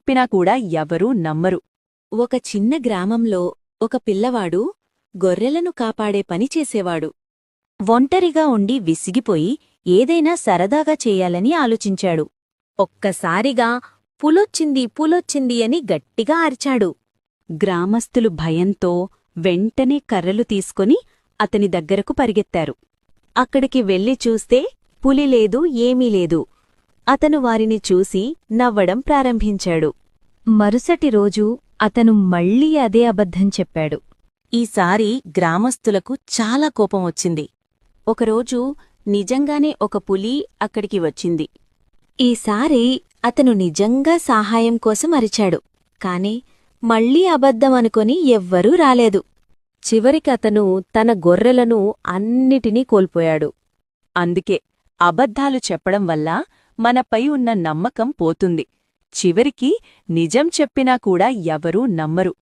చెప్పినా కూడా ఎవరూ నమ్మరు. ఒక చిన్న గ్రామంలో ఒక పిల్లవాడు గొర్రెలను కాపాడే పని చేసేవాడు. ఒంటరిగా ఉండి విసిగిపోయి ఏదైనా సరదాగా చేయాలని ఆలోచించాడు. ఒక్కసారిగా పులొచ్చింది పులొచ్చింది అని గట్టిగా అరిచాడు. గ్రామస్థులు భయంతో వెంటనే కర్రలు తీసుకొని అతని దగ్గరకు పరిగెత్తారు. అక్కడికి వెళ్లి చూస్తే పులి లేదు, ఏమీ లేదు. అతను వారిని చూసి నవ్వడం ప్రారంభించాడు. మరుసటి రోజు అతను మళ్ళీ అదే అబద్ధం చెప్పాడు. ఈసారి గ్రామస్థులకు చాలా కోపం వచ్చింది. ఒకరోజు నిజంగానే ఒక పులి అక్కడికి వచ్చింది. ఈసారి అతను నిజంగా సహాయం కోసం అరిచాడు. కాని మళ్లీ అబద్ధం అనుకొని ఎవ్వరూ రాలేదు. చివరికి అతను తన గొర్రెలను అన్నిటినీ కోల్పోయాడు. అందుకే అబద్ధాలు చెప్పడం వల్ల మనపై ఉన్న నమ్మకం పోతుంది. చివరికి నిజం చెప్పినా కూడా ఎవరూ నమ్మరు.